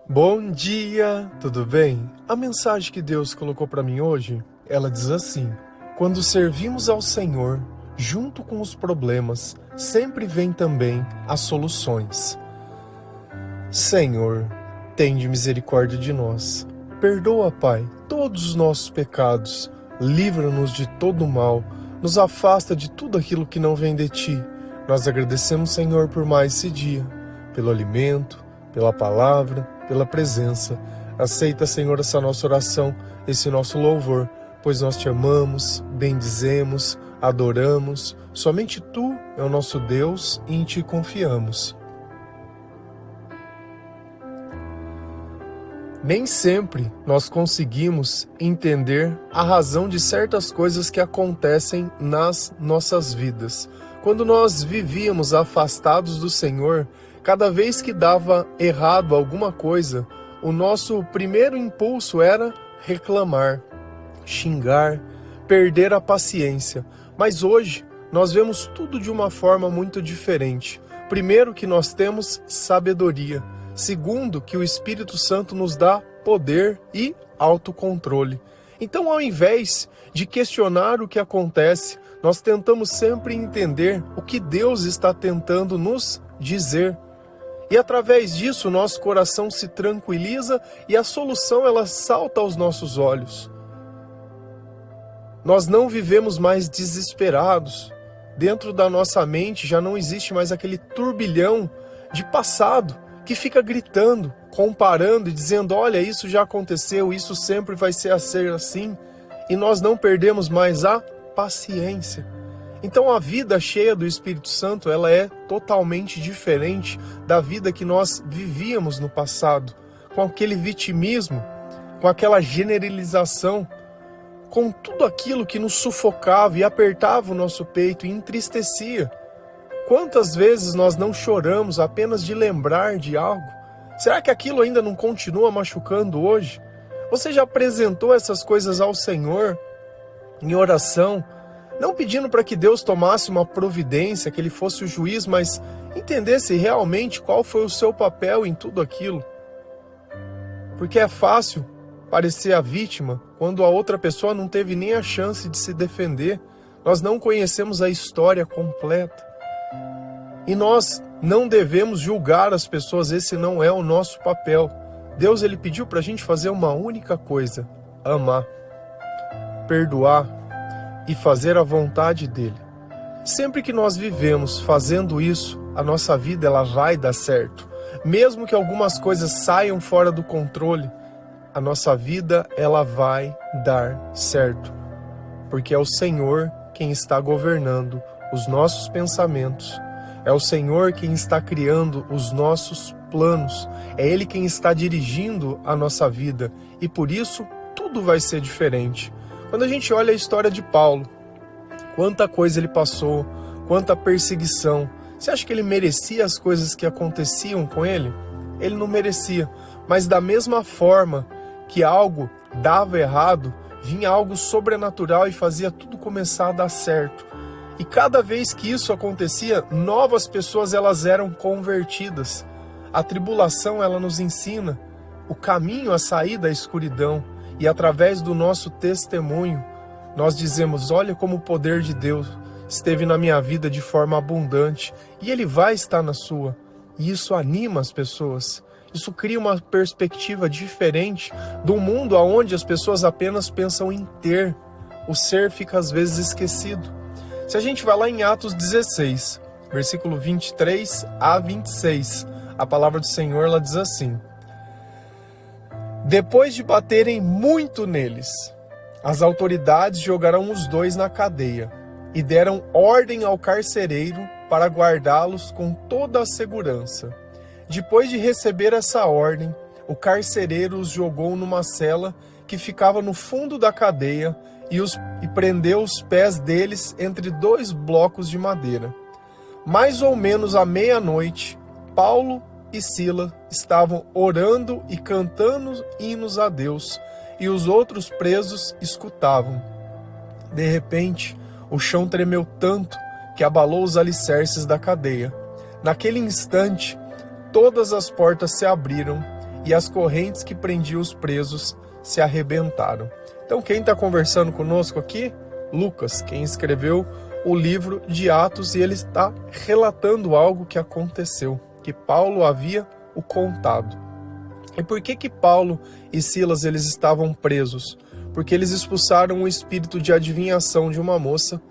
Bom dia, tudo bem? A mensagem que Deus colocou para mim hoje, ela diz assim: quando servimos ao Senhor, junto com os problemas, sempre vem também as soluções. Senhor, tende misericórdia de nós. Perdoa, Pai, todos os nossos pecados. Livra-nos de todo o mal. Nos afasta de tudo aquilo que não vem de Ti. Nós agradecemos, Senhor, por mais esse dia, pelo alimento, pela palavra, pela presença. Aceita, Senhor, essa nossa oração, esse nosso louvor, pois nós Te amamos, bendizemos, adoramos. Somente Tu é o nosso Deus e em Ti confiamos. Nem sempre nós conseguimos entender a razão de certas coisas que acontecem nas nossas vidas. Quando nós vivíamos afastados do Senhor, cada vez que dava errado alguma coisa, o nosso primeiro impulso era reclamar, xingar, perder a paciência. Mas hoje nós vemos tudo de uma forma muito diferente. Primeiro, que nós temos sabedoria. Segundo, que o Espírito Santo nos dá poder e autocontrole. Então, ao invés de questionar o que acontece, nós tentamos sempre entender o que Deus está tentando nos dizer. E através disso, nosso coração se tranquiliza e a solução ela salta aos nossos olhos. Nós não vivemos mais desesperados. Dentro da nossa mente já não existe mais aquele turbilhão de passado que fica gritando, comparando e dizendo: olha, isso já aconteceu, isso sempre vai ser assim, e nós não perdemos mais a paciência. Então a vida cheia do Espírito Santo, ela é totalmente diferente da vida que nós vivíamos no passado, com aquele vitimismo, com aquela generalização, com tudo aquilo que nos sufocava e apertava o nosso peito e entristecia. Quantas vezes nós não choramos apenas de lembrar de algo? Será que aquilo ainda não continua machucando hoje? Você já apresentou essas coisas ao Senhor em oração, não pedindo para que Deus tomasse uma providência, que Ele fosse o juiz, mas entendesse realmente qual foi o seu papel em tudo aquilo? Porque é fácil parecer a vítima quando a outra pessoa não teve nem a chance de se defender. Nós não conhecemos a história completa. E nós não devemos julgar as pessoas, esse não é o nosso papel. Deus ele pediu para a gente fazer uma única coisa: amar, perdoar e fazer a vontade dele. Sempre que nós vivemos fazendo isso, a nossa vida ela vai dar certo. Mesmo que algumas coisas saiam fora do controle, a nossa vida ela vai dar certo. Porque é o Senhor quem está governando os nossos pensamentos. É o Senhor quem está criando os nossos planos. É Ele quem está dirigindo a nossa vida. E por isso, tudo vai ser diferente. Quando a gente olha a história de Paulo, quanta coisa ele passou, quanta perseguição. Você acha que ele merecia as coisas que aconteciam com ele? Ele não merecia. Mas da mesma forma que algo dava errado, vinha algo sobrenatural e fazia tudo começar a dar certo. E cada vez que isso acontecia, novas pessoas elas eram convertidas. A tribulação ela nos ensina o caminho a sair da escuridão. E através do nosso testemunho, nós dizemos: olha como o poder de Deus esteve na minha vida de forma abundante. E Ele vai estar na sua. E isso anima as pessoas. Isso cria uma perspectiva diferente do mundo onde as pessoas apenas pensam em ter. O ser fica às vezes esquecido. Se a gente vai lá em Atos 16, versículo 23 a 26, a palavra do Senhor ela diz assim: depois de baterem muito neles, as autoridades jogaram os dois na cadeia e deram ordem ao carcereiro para guardá-los com toda a segurança. Depois de receber essa ordem, o carcereiro os jogou numa cela que ficava no fundo da cadeia e prendeu os pés deles entre dois blocos de madeira. Mais ou menos à meia-noite, Paulo e Silas estavam orando e cantando hinos a Deus, e os outros presos escutavam. De repente, o chão tremeu tanto que abalou os alicerces da cadeia. Naquele instante, todas as portas se abriram e as correntes que prendiam os presos se arrebentaram. Então quem está conversando conosco aqui? Lucas, quem escreveu o livro de Atos, e ele está relatando algo que aconteceu, que Paulo havia o contado. E por que Paulo e Silas eles estavam presos? Porque eles expulsaram o espírito de adivinhação de uma moça,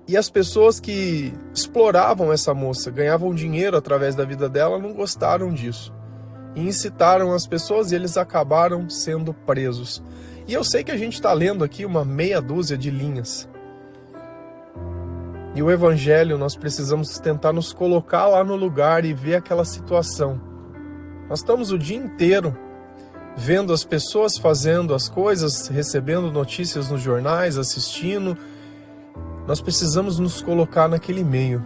e as pessoas que exploravam essa moça, ganhavam dinheiro através da vida dela, não gostaram disso. E incitaram as pessoas e eles acabaram sendo presos. E eu sei que a gente está lendo aqui uma meia dúzia de linhas. E o Evangelho, nós precisamos tentar nos colocar lá no lugar e ver aquela situação. Nós estamos o dia inteiro vendo as pessoas fazendo as coisas, recebendo notícias nos jornais, assistindo. Nós precisamos nos colocar naquele meio.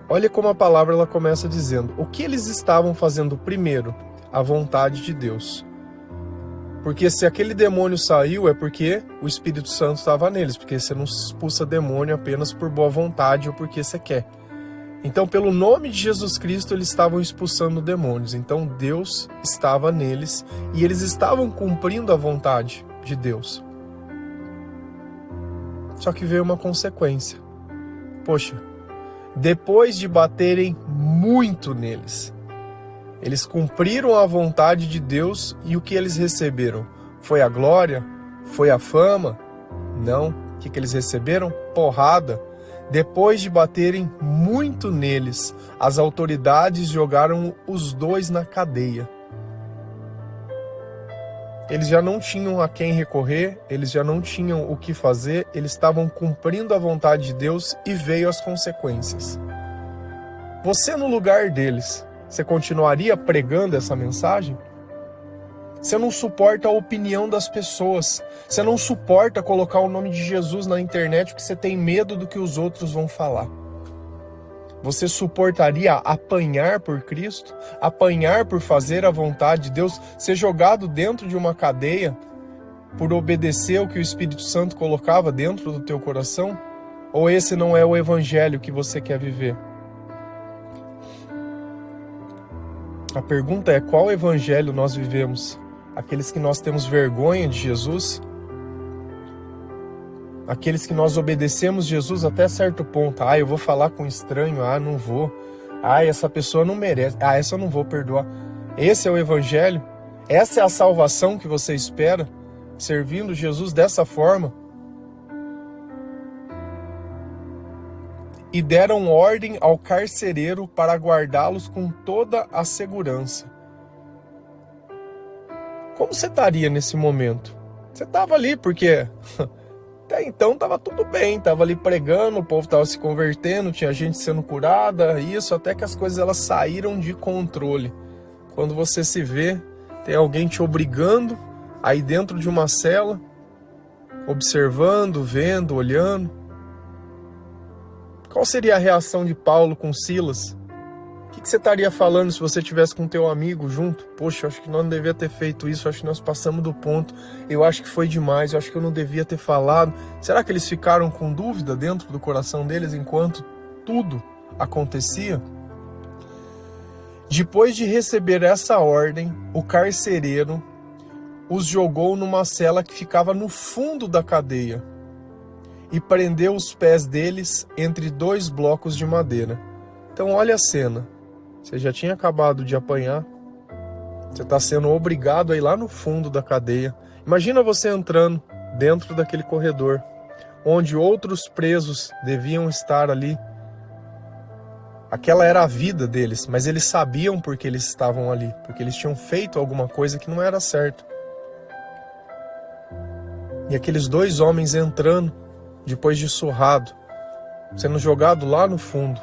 Olha como a palavra ela começa dizendo: o que eles estavam fazendo primeiro? A vontade de Deus. Porque se aquele demônio saiu é porque o Espírito Santo estava neles, porque você não expulsa demônio apenas por boa vontade ou porque você quer. Então, pelo nome de Jesus Cristo, eles estavam expulsando demônios. Então, Deus estava neles e eles estavam cumprindo a vontade de Deus. Só que veio uma consequência. Poxa, depois de baterem muito neles, eles cumpriram a vontade de Deus e o que eles receberam? Foi a glória? Foi a fama? Não. O que eles receberam? Porrada. Depois de baterem muito neles, as autoridades jogaram os dois na cadeia. Eles já não tinham a quem recorrer, eles já não tinham o que fazer, eles estavam cumprindo a vontade de Deus e veio as consequências. Você no lugar deles, você continuaria pregando essa mensagem? Você não suporta a opinião das pessoas. Você não suporta colocar o nome de Jesus na internet porque você tem medo do que os outros vão falar. Você suportaria apanhar por Cristo? Apanhar por fazer a vontade de Deus? Ser jogado dentro de uma cadeia por obedecer o que o Espírito Santo colocava dentro do teu coração? Ou esse não é o evangelho que você quer viver? A pergunta é: qual evangelho nós vivemos? Aqueles que nós temos vergonha de Jesus? Aqueles que nós obedecemos Jesus até certo ponto? Eu vou falar com um estranho, não vou. Essa pessoa não merece. Essa eu não vou perdoar. Esse é o evangelho? Essa é a salvação que você espera? Servindo Jesus dessa forma? E deram ordem ao carcereiro para guardá-los com toda a segurança. Como você estaria nesse momento? Você estava ali porque até então estava tudo bem, estava ali pregando, o povo estava se convertendo, tinha gente sendo curada, isso, até que as coisas elas saíram de controle. Quando você se vê, tem alguém te obrigando aí dentro de uma cela, observando, vendo, olhando. Qual seria a reação de Paulo com Silas? O que você estaria falando se você estivesse com teu amigo junto? Poxa, eu acho que nós não devia ter feito isso, eu acho que nós passamos do ponto, eu acho que foi demais, eu acho que eu não devia ter falado. Será que eles ficaram com dúvida dentro do coração deles enquanto tudo acontecia? Depois de receber essa ordem, o carcereiro os jogou numa cela que ficava no fundo da cadeia e prendeu os pés deles entre dois blocos de madeira. Então olha a cena. Você já tinha acabado de apanhar, você está sendo obrigado a ir lá no fundo da cadeia. Imagina você entrando dentro daquele corredor, onde outros presos deviam estar ali. Aquela era a vida deles, mas eles sabiam porque eles estavam ali, porque eles tinham feito alguma coisa que não era certo. E aqueles dois homens entrando, depois de surrado, sendo jogado lá no fundo.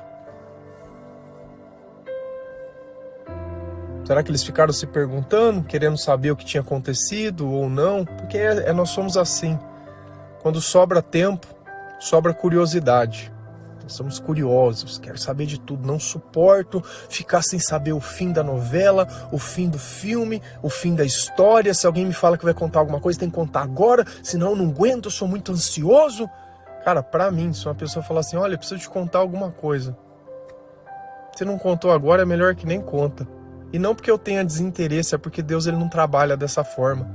Será que eles ficaram se perguntando, querendo saber o que tinha acontecido ou não? Porque nós somos assim. Quando sobra tempo, sobra curiosidade. Nós somos curiosos, quero saber de tudo. Não suporto ficar sem saber o fim da novela, o fim do filme, o fim da história. Se alguém me fala que vai contar alguma coisa, tem que contar agora, senão eu não aguento, eu sou muito ansioso. Cara, pra mim, se uma pessoa falar assim, olha, eu preciso te contar alguma coisa. Se não contou agora, é melhor que nem conta. E não porque eu tenha desinteresse, é porque Deus ele não trabalha dessa forma.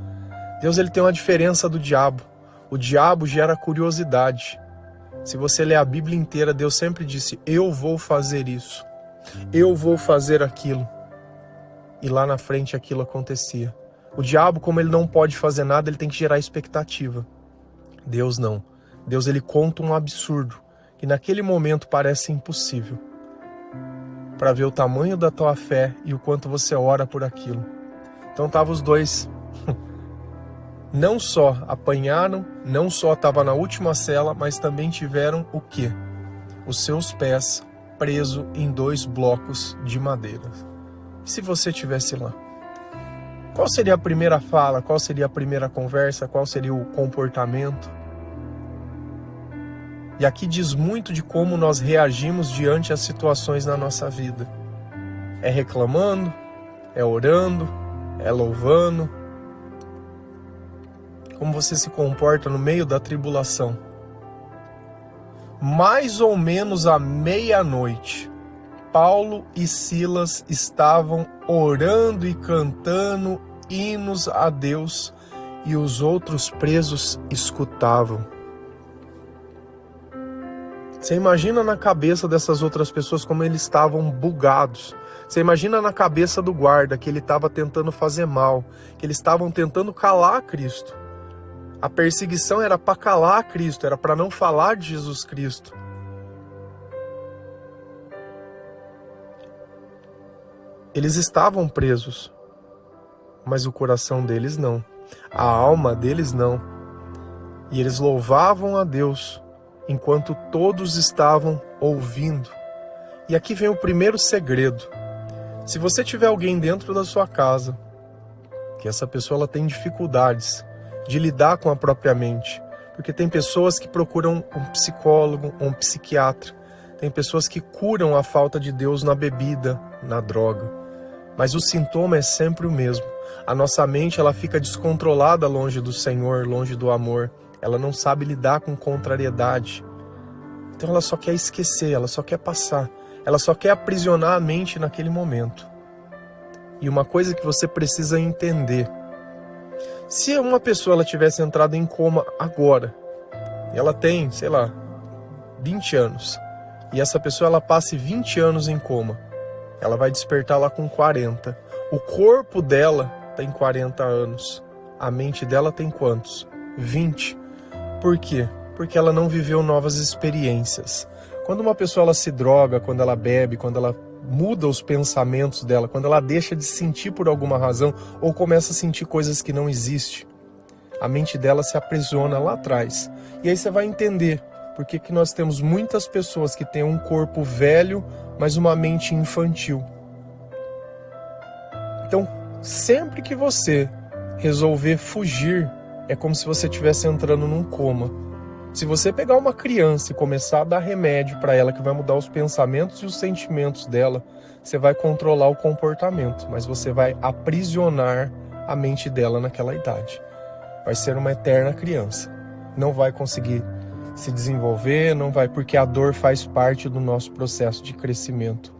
Deus ele tem uma diferença do diabo. O diabo gera curiosidade. Se você ler a Bíblia inteira, Deus sempre disse, eu vou fazer isso. Eu vou fazer aquilo. E lá na frente aquilo acontecia. O diabo, como ele não pode fazer nada, ele tem que gerar expectativa. Deus não. Deus ele conta um absurdo, que naquele momento parece impossível, para ver o tamanho da tua fé e o quanto você ora por aquilo. Então estavam os dois, não só apanharam, não só estava na última cela, mas também tiveram o quê? Os seus pés presos em 2 blocos de madeira. E se você estivesse lá? Qual seria a primeira fala? Qual seria a primeira conversa? Qual seria o comportamento? E aqui diz muito de como nós reagimos diante às situações na nossa vida. É reclamando, é orando, é louvando. Como você se comporta no meio da tribulação. Mais ou menos à meia-noite, Paulo e Silas estavam orando e cantando hinos a Deus e os outros presos escutavam. Você imagina na cabeça dessas outras pessoas como eles estavam bugados. Você imagina na cabeça do guarda que ele estava tentando fazer mal, que eles estavam tentando calar Cristo. A perseguição era para calar Cristo, era para não falar de Jesus Cristo. Eles estavam presos, mas o coração deles não, a alma deles não. E eles louvavam a Deus enquanto todos estavam ouvindo. E aqui vem o primeiro segredo. Se você tiver alguém dentro da sua casa, que essa pessoa ela tem dificuldades de lidar com a própria mente, porque tem pessoas que procuram um psicólogo, um psiquiatra, tem pessoas que curam a falta de Deus na bebida, na droga, mas o sintoma é sempre o mesmo. A nossa mente ela fica descontrolada longe do Senhor, longe do amor, ela não sabe lidar com contrariedade, então ela só quer esquecer, ela só quer passar, ela só quer aprisionar a mente naquele momento. E uma coisa que você precisa entender, se uma pessoa ela tivesse entrado em coma agora, e ela tem, sei lá, 20 anos, e essa pessoa ela passe 20 anos em coma, ela vai despertar lá com 40. O corpo dela tem 40 anos, a mente dela tem quantos? 20. Por quê? Porque ela não viveu novas experiências. Quando uma pessoa ela se droga, quando ela bebe, quando ela muda os pensamentos dela, quando ela deixa de sentir por alguma razão ou começa a sentir coisas que não existem, a mente dela se aprisiona lá atrás. E aí você vai entender por que nós temos muitas pessoas que têm um corpo velho, mas uma mente infantil. Então, sempre que você resolver fugir, é como se você estivesse entrando num coma. Se você pegar uma criança e começar a dar remédio para ela que vai mudar os pensamentos e os sentimentos dela, você vai controlar o comportamento, mas você vai aprisionar a mente dela naquela idade. Vai ser uma eterna criança. Não vai conseguir se desenvolver, não vai, porque a dor faz parte do nosso processo de crescimento.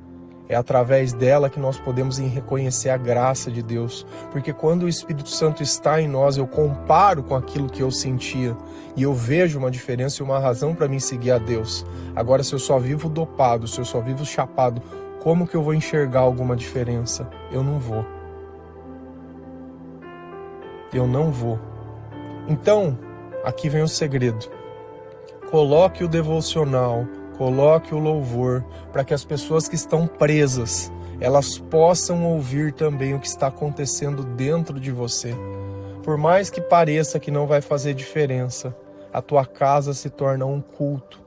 É através dela que nós podemos reconhecer a graça de Deus. Porque quando o Espírito Santo está em nós, eu comparo com aquilo que eu sentia. E eu vejo uma diferença e uma razão para mim seguir a Deus. Agora, se eu só vivo dopado, se eu só vivo chapado, como que eu vou enxergar alguma diferença? Eu não vou. Eu não vou. Então, aqui vem o segredo. Coloque o devocional, coloque o louvor, para que as pessoas que estão presas, elas possam ouvir também o que está acontecendo dentro de você. Por mais que pareça que não vai fazer diferença, a tua casa se torna um culto,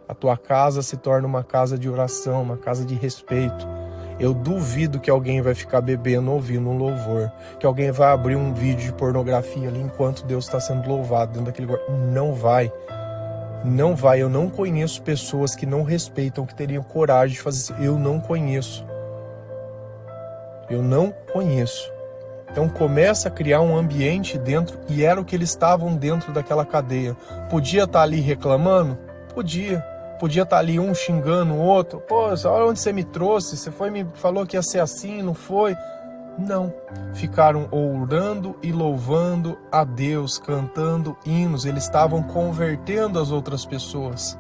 a tua casa se torna uma casa de oração, uma casa de respeito. Eu duvido que alguém vai ficar bebendo ouvindo um louvor, que alguém vai abrir um vídeo de pornografia ali enquanto Deus está sendo louvado dentro daquele lugar. Não vai. Não vai, eu não conheço pessoas que não respeitam, que teriam coragem de fazer isso. Eu não conheço. Eu não conheço. Então começa a criar um ambiente dentro, e era o que eles estavam dentro daquela cadeia. Podia estar ali reclamando? Podia. Podia estar ali um xingando o outro. Pô, olha onde você me trouxe, você foi me falou que ia ser assim, não foi. Não, ficaram orando e louvando a Deus, cantando hinos, eles estavam convertendo as outras pessoas.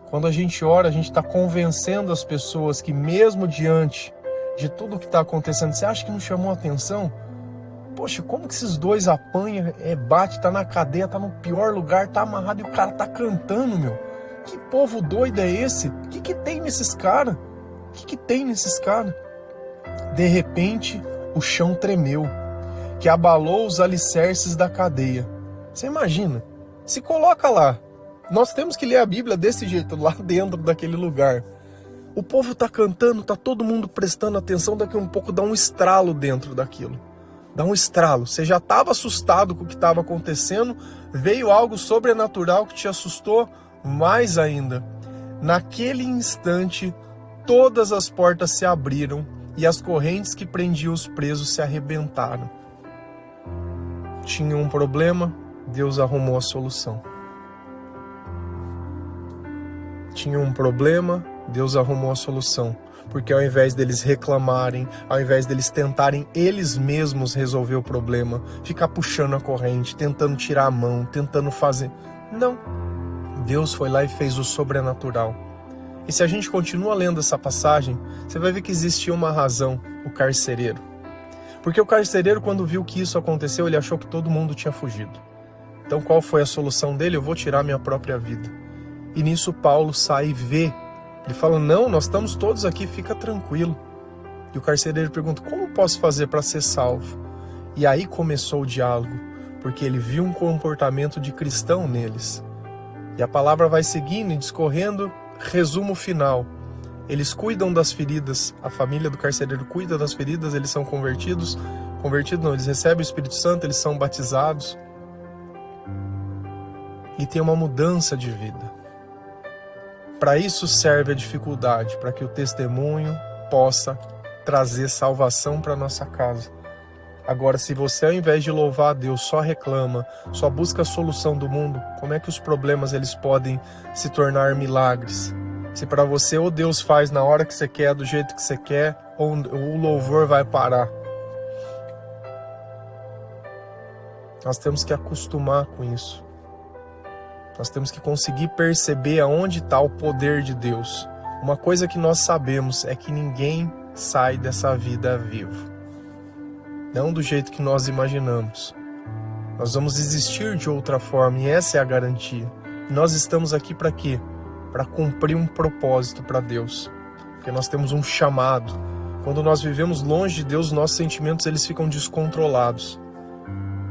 Quando a gente ora, a gente está convencendo as pessoas que mesmo diante de tudo que está acontecendo, você acha que não chamou a atenção? Poxa, como que esses dois apanham, bate, tá na cadeia, tá no pior lugar, tá amarrado e o cara tá cantando, meu? Que povo doido é esse? O que tem nesses caras? O que tem nesses caras? De repente, o chão tremeu, que abalou os alicerces da cadeia. Você imagina? Se coloca lá. Nós temos que ler a Bíblia desse jeito, lá dentro daquele lugar. O povo tá cantando, tá todo mundo prestando atenção, daqui a um pouco dá um estralo dentro daquilo. Dá um estralo. Você já estava assustado com o que estava acontecendo, veio algo sobrenatural que te assustou mais ainda. Naquele instante, todas as portas se abriram e as correntes que prendiam os presos se arrebentaram. Tinha um problema, Deus arrumou a solução. Tinha um problema, Deus arrumou a solução. Porque ao invés deles reclamarem, ao invés deles tentarem eles mesmos resolver o problema, ficar puxando a corrente, tentando tirar a mão, tentando fazer... Não. Deus foi lá e fez o sobrenatural. E se a gente continua lendo essa passagem, você vai ver que existia uma razão, o carcereiro. Porque o carcereiro, quando viu que isso aconteceu, ele achou que todo mundo tinha fugido. Então qual foi a solução dele? Eu vou tirar minha própria vida. E nisso Paulo sai e vê. Ele fala, não, nós estamos todos aqui, fica tranquilo. E o carcereiro pergunta, como posso fazer para ser salvo? E aí começou o diálogo, porque ele viu um comportamento de cristão neles. E a palavra vai seguindo e discorrendo, resumo final. Eles cuidam das feridas, a família do carcereiro cuida das feridas, eles são convertidos. Convertidos não, eles recebem o Espírito Santo, eles são batizados. E tem uma mudança de vida. Para isso serve a dificuldade, para que o testemunho possa trazer salvação para nossa casa. Agora, se você ao invés de louvar a Deus só reclama, só busca a solução do mundo, como é que os problemas eles podem se tornar milagres? Se para você ou Deus faz na hora que você quer, do jeito que você quer, ou o louvor vai parar. Nós temos que acostumar com isso. Nós temos que conseguir perceber aonde está o poder de Deus. Uma coisa que nós sabemos é que ninguém sai dessa vida vivo. Não do jeito que nós imaginamos. Nós vamos existir de outra forma e essa é a garantia. E nós estamos aqui para quê? Para cumprir um propósito para Deus. Porque nós temos um chamado. Quando nós vivemos longe de Deus, nossos sentimentos eles ficam descontrolados.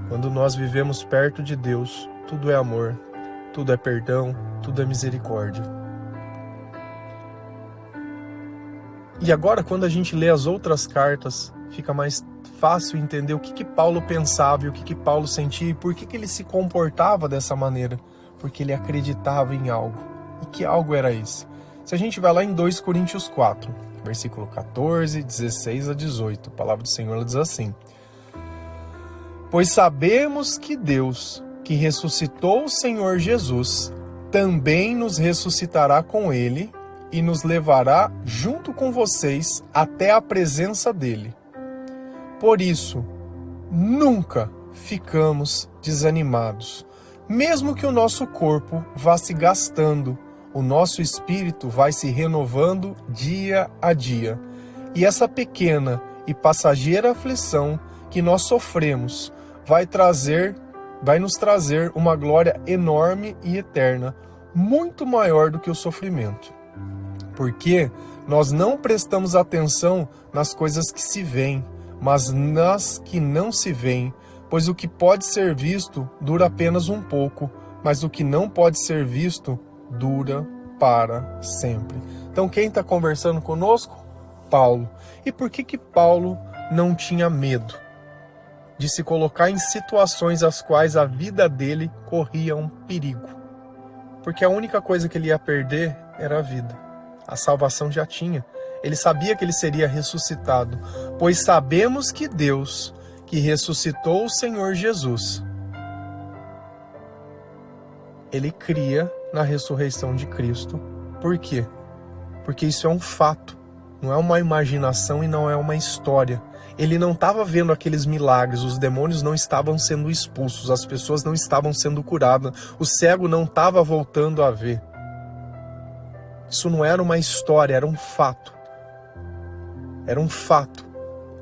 Quando nós vivemos perto de Deus, tudo é amor. Tudo é perdão, tudo é misericórdia. E agora, quando a gente lê as outras cartas, fica mais fácil entender o que Paulo pensava e o que Paulo sentia e por que ele se comportava dessa maneira. Porque ele acreditava em algo. E que algo era esse? Se a gente vai lá em 2 Coríntios 4, versículo 14, 16 a 18, a palavra do Senhor ela diz assim: Pois sabemos que Deus, que ressuscitou o Senhor Jesus, também nos ressuscitará com Ele e nos levará junto com vocês até a presença dEle. Por isso, nunca ficamos desanimados. Mesmo que o nosso corpo vá se gastando, o nosso espírito vai se renovando dia a dia. E essa pequena e passageira aflição que nós sofremos vai nos trazer uma glória enorme e eterna, muito maior do que o sofrimento. Porque nós não prestamos atenção nas coisas que se veem, mas nas que não se veem, pois o que pode ser visto dura apenas um pouco, mas o que não pode ser visto dura para sempre. Então quem está conversando conosco? Paulo. E por que Paulo não tinha medo de se colocar em situações as quais a vida dele corria um perigo? Porque a única coisa que ele ia perder era a vida. A salvação já tinha. Ele sabia que ele seria ressuscitado, pois sabemos que Deus, que ressuscitou o Senhor Jesus, ele cria na ressurreição de Cristo. Por quê? Porque isso é um fato, não é uma imaginação e não é uma história. Ele não estava vendo aqueles milagres, os demônios não estavam sendo expulsos, as pessoas não estavam sendo curadas, o cego não estava voltando a ver. Isso não era uma história, era um fato. Era um fato.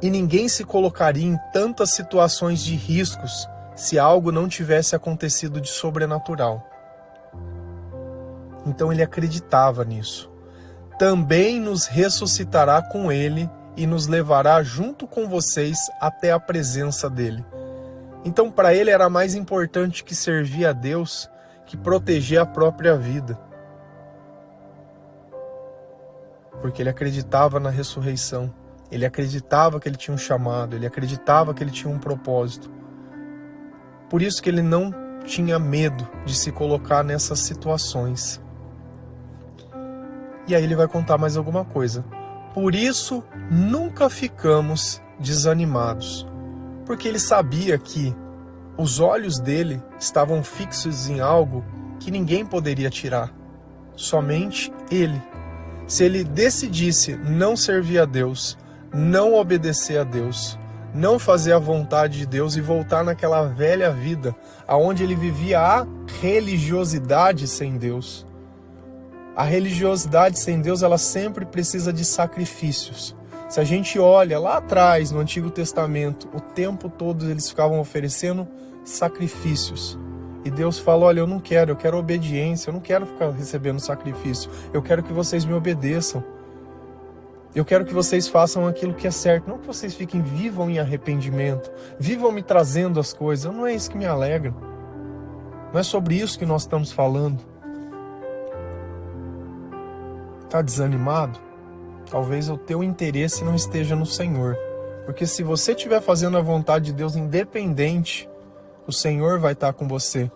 E ninguém se colocaria em tantas situações de riscos se algo não tivesse acontecido de sobrenatural. Então ele acreditava nisso. Também nos ressuscitará com ele e nos levará junto com vocês até a presença dele. Então para ele era mais importante que servir a Deus que proteger a própria vida. Porque ele acreditava na ressurreição. Ele acreditava que ele tinha um chamado, ele acreditava que ele tinha um propósito. Por isso que ele não tinha medo de se colocar nessas situações. E aí ele vai contar mais alguma coisa. Por isso, nunca ficamos desanimados. Porque ele sabia que os olhos dele estavam fixos em algo que ninguém poderia tirar. Somente ele. Se ele decidisse não servir a Deus, não obedecer a Deus, não fazer a vontade de Deus e voltar naquela velha vida, aonde ele vivia a religiosidade sem Deus. A religiosidade sem Deus, ela sempre precisa de sacrifícios. Se a gente olha lá atrás, no Antigo Testamento, o tempo todo eles ficavam oferecendo sacrifícios. E Deus fala, olha, eu quero obediência, eu não quero ficar recebendo sacrifício. Eu quero que vocês me obedeçam. Eu quero que vocês façam aquilo que é certo. Não que vocês vivam em arrependimento, vivam me trazendo as coisas. Não é isso que me alegra. Não é sobre isso que nós estamos falando. Está desanimado? Talvez o teu interesse não esteja no Senhor. Porque se você estiver fazendo a vontade de Deus independente, o Senhor vai estar com você.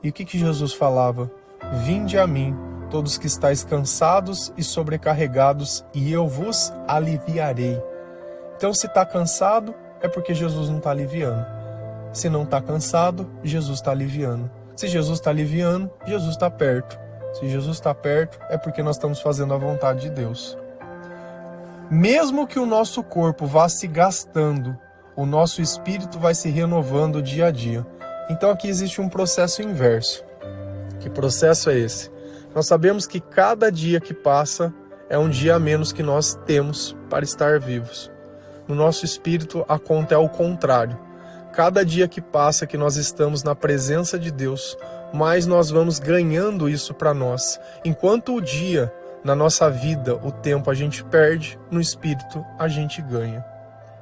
E o que Jesus falava? Vinde a mim, todos que estáis cansados e sobrecarregados, e eu vos aliviarei. Então, se está cansado, é porque Jesus não está aliviando. Se não está cansado, Jesus está aliviando. Se Jesus está aliviando, Jesus está perto. Se Jesus está perto, é porque nós estamos fazendo a vontade de Deus. Mesmo que o nosso corpo vá se gastando, o nosso espírito vai se renovando dia a dia. Então aqui existe um processo inverso. Que processo é esse? Nós sabemos que cada dia que passa é um dia a menos que nós temos para estar vivos. No nosso espírito, a conta é ao contrário. Cada dia que passa que nós estamos na presença de Deus, mais nós vamos ganhando isso para nós. Enquanto o dia, na nossa vida, o tempo a gente perde, no espírito a gente ganha.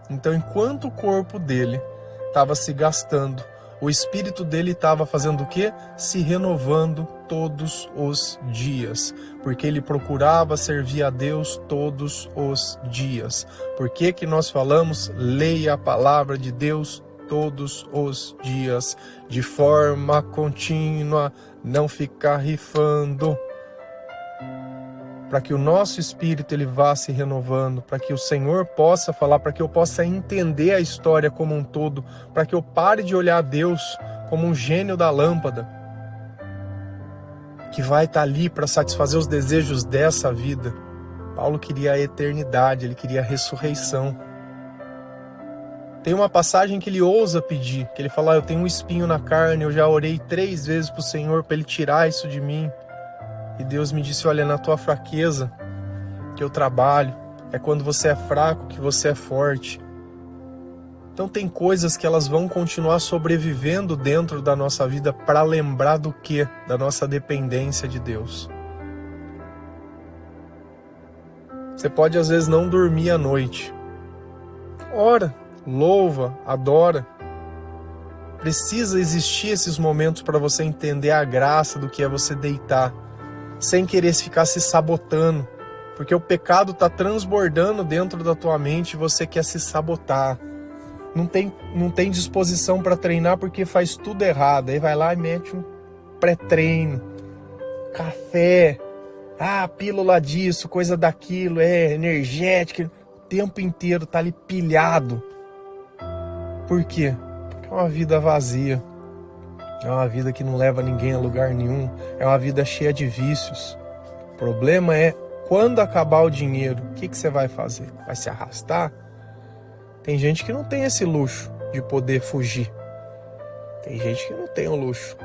Então, enquanto o corpo dele estava se gastando, o espírito dele estava fazendo o quê? Se renovando todos os dias. Porque ele procurava servir a Deus todos os dias. Por que que nós falamos? Leia a palavra de Deus todos os dias, de forma contínua, não ficar rifando. Para que o nosso espírito ele vá se renovando, para que o Senhor possa falar, para que eu possa entender a história como um todo, para que eu pare de olhar a Deus como um gênio da lâmpada, que vai estar ali para satisfazer os desejos dessa vida. Paulo queria a eternidade, ele queria a ressurreição. Tem uma passagem que ele ousa pedir, que ele fala, eu tenho um espinho na carne, eu já orei 3 vezes para o Senhor para ele tirar isso de mim. E Deus me disse, olha, na tua fraqueza que eu trabalho, é quando você é fraco que você é forte. Então tem coisas que elas vão continuar sobrevivendo dentro da nossa vida para lembrar do quê? Da nossa dependência de Deus. Você pode às vezes não dormir à noite. Ora, louva, adora. Precisa existir esses momentos para você entender a graça do que é você deitar, sem querer ficar se sabotando, porque o pecado está transbordando dentro da tua mente e você quer se sabotar. Não tem disposição para treinar porque faz tudo errado. Aí vai lá e mete um pré-treino, café, pílula disso, coisa daquilo, energética, o tempo inteiro tá ali pilhado. Por quê? Porque é uma vida vazia. É uma vida que não leva ninguém a lugar nenhum. É uma vida cheia de vícios. O problema é, quando acabar o dinheiro, o que você vai fazer? Vai se arrastar? Tem gente que não tem esse luxo de poder fugir. Tem gente que não tem o luxo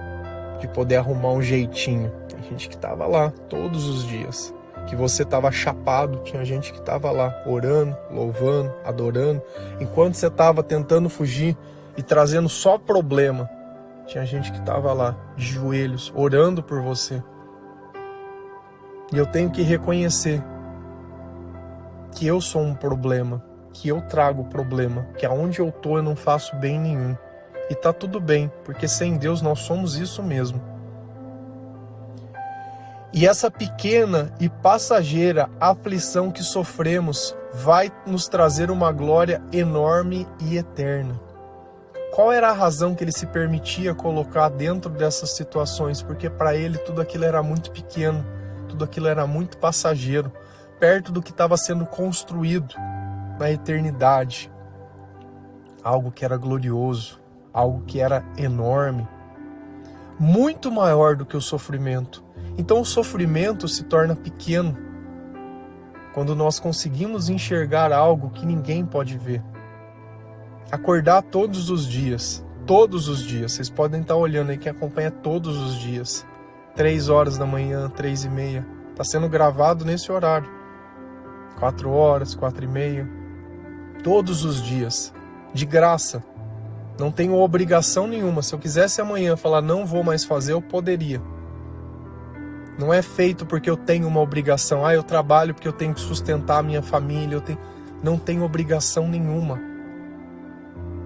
de poder arrumar um jeitinho. Tem gente que estava lá todos os dias. Que você estava chapado, tinha gente que estava lá orando, louvando, adorando. Enquanto você estava tentando fugir e trazendo só problema, tinha gente que estava lá de joelhos, orando por você. E eu tenho que reconhecer que eu sou um problema, que eu trago problema, que aonde eu tô eu não faço bem nenhum. E tá tudo bem, porque sem Deus nós somos isso mesmo. E essa pequena e passageira aflição que sofremos vai nos trazer uma glória enorme e eterna. Qual era a razão que ele se permitia colocar dentro dessas situações? Porque para ele tudo aquilo era muito pequeno, tudo aquilo era muito passageiro, perto do que estava sendo construído na eternidade. Algo que era glorioso, algo que era enorme, muito maior do que o sofrimento. Então o sofrimento se torna pequeno quando nós conseguimos enxergar algo que ninguém pode ver. Acordar todos os dias, vocês podem estar olhando aí, quem acompanha todos os dias, 3 horas da manhã, 3:30, está sendo gravado nesse horário, 4 horas, 4:30, todos os dias, de graça, não tenho obrigação nenhuma. Se eu quisesse amanhã falar não vou mais fazer, eu poderia. Não é feito porque eu tenho uma obrigação, eu trabalho porque eu tenho que sustentar a minha família, não tenho obrigação nenhuma.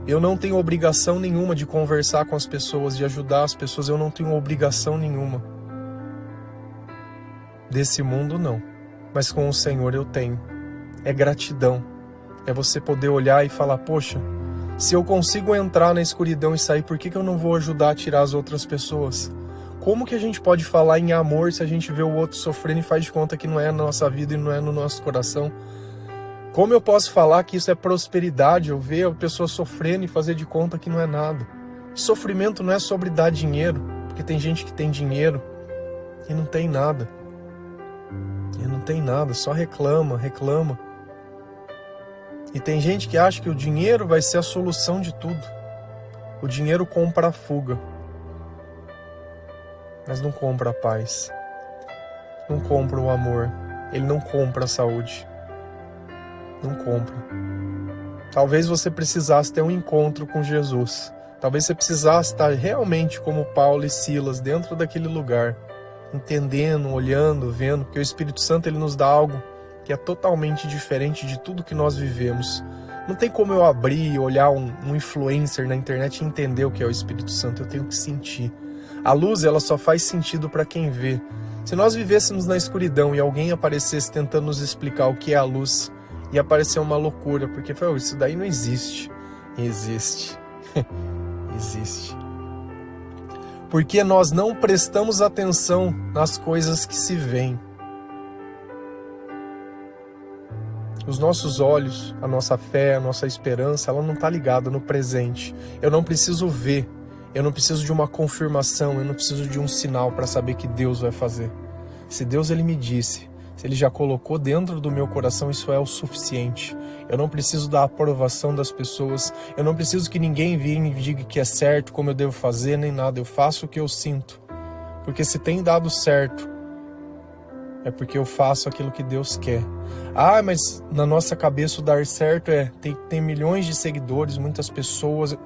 Eu não tenho obrigação nenhuma de conversar com as pessoas, de ajudar as pessoas, eu não tenho obrigação nenhuma. Desse mundo não, mas com o Senhor eu tenho. É gratidão, é você poder olhar e falar, poxa, se eu consigo entrar na escuridão e sair, por que eu não vou ajudar a tirar as outras pessoas? Como que a gente pode falar em amor se a gente vê o outro sofrendo e faz de conta que não é na nossa vida e não é no nosso coração? Como eu posso falar que isso é prosperidade, eu ver a pessoa sofrendo e fazer de conta que não é nada? Sofrimento não é sobre dar dinheiro, porque tem gente que tem dinheiro e não tem nada. E não tem nada, só reclama. E tem gente que acha que o dinheiro vai ser a solução de tudo. O dinheiro compra a fuga, mas não compra a paz. Não compra o amor. Ele não compra a saúde. Não compra. Talvez você precisasse ter um encontro com Jesus. Talvez você precisasse estar realmente como Paulo e Silas dentro daquele lugar, entendendo, olhando, vendo, porque o Espírito Santo ele nos dá algo que é totalmente diferente de tudo que nós vivemos. Não tem como eu abrir e olhar um influencer na internet e entender o que é o Espírito Santo. Eu tenho que sentir. A luz ela só faz sentido para quem vê. Se nós vivêssemos na escuridão e alguém aparecesse tentando nos explicar o que é a luz, ia parecer uma loucura, porque isso daí não existe. Existe. Existe. Porque nós não prestamos atenção nas coisas que se veem. Os nossos olhos, a nossa fé, a nossa esperança, ela não está ligada no presente. Eu não preciso ver, eu não preciso de uma confirmação, eu não preciso de um sinal para saber que Deus vai fazer. Se Deus ele me disse, se ele já colocou dentro do meu coração, isso é o suficiente. Eu não preciso da aprovação das pessoas, eu não preciso que ninguém venha e me diga que é certo, como eu devo fazer, nem nada. Eu faço o que eu sinto. Porque se tem dado certo, é porque eu faço aquilo que Deus quer. Mas na nossa cabeça o dar certo tem milhões de seguidores, muitas pessoas.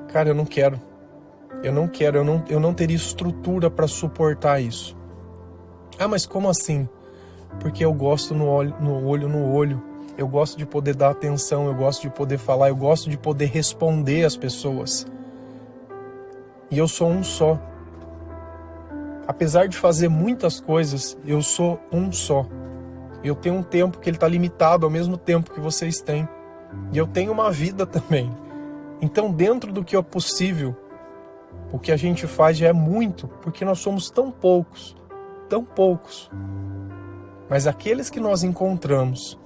Cara, eu não quero. Eu não teria estrutura para suportar isso. Mas como assim? Porque eu gosto no olho. Eu gosto de poder dar atenção, eu gosto de poder falar, eu gosto de poder responder às pessoas. E eu sou um só. Apesar de fazer muitas coisas, eu sou um só. Eu tenho um tempo que ele está limitado ao mesmo tempo que vocês têm. E eu tenho uma vida também. Então, dentro do que é possível, o que a gente faz já é muito, porque nós somos tão poucos. Mas aqueles que nós encontramos,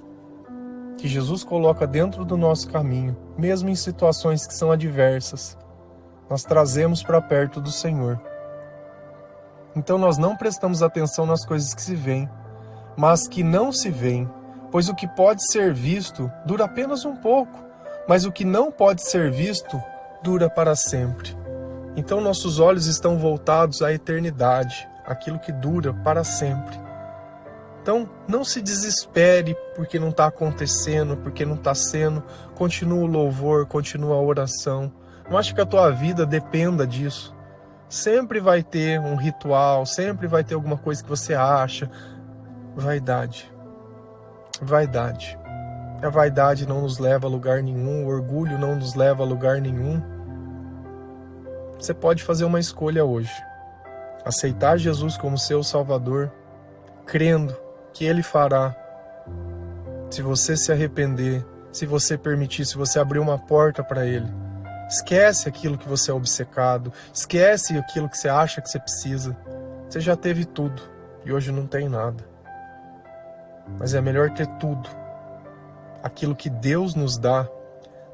que Jesus coloca dentro do nosso caminho, mesmo em situações que são adversas, nós trazemos para perto do Senhor. Então nós não prestamos atenção nas coisas que se veem, mas que não se veem, pois o que pode ser visto dura apenas um pouco. mas o que não pode ser visto dura para sempre. Então nossos olhos estão voltados à eternidade, aquilo que dura para sempre. Então não se desespere porque não está acontecendo, porque não está sendo. Continua o louvor, continua a oração. Não acha que a tua vida dependa disso. Sempre vai ter um ritual, sempre vai ter alguma coisa que você acha. Vaidade. Vaidade. A vaidade não nos leva a lugar nenhum, o orgulho não nos leva a lugar nenhum. Você pode fazer uma escolha hoje. Aceitar Jesus como seu Salvador, crendo que Ele fará. Se você se arrepender, se você permitir, se você abrir uma porta para Ele. Esquece aquilo que você é obcecado, esquece aquilo que você acha que você precisa. Você já teve tudo e hoje não tem nada. Mas é melhor ter tudo, aquilo que Deus nos dá,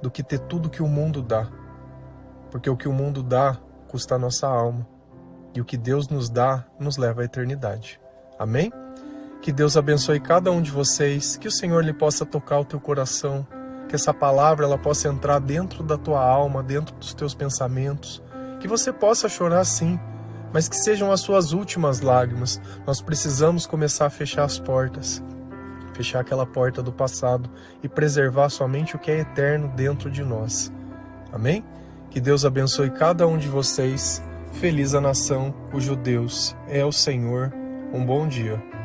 do que ter tudo que o mundo dá. Porque o que o mundo dá custa a nossa alma. E o que Deus nos dá nos leva à eternidade. Amém? Que Deus abençoe cada um de vocês, que o Senhor lhe possa tocar o teu coração, que essa palavra ela possa entrar dentro da tua alma, dentro dos teus pensamentos, que você possa chorar sim, mas que sejam as suas últimas lágrimas. Nós precisamos começar a fechar as portas, fechar aquela porta do passado e preservar somente o que é eterno dentro de nós. Amém? Que Deus abençoe cada um de vocês. Feliz a nação cujo Deus é o Senhor. Um bom dia.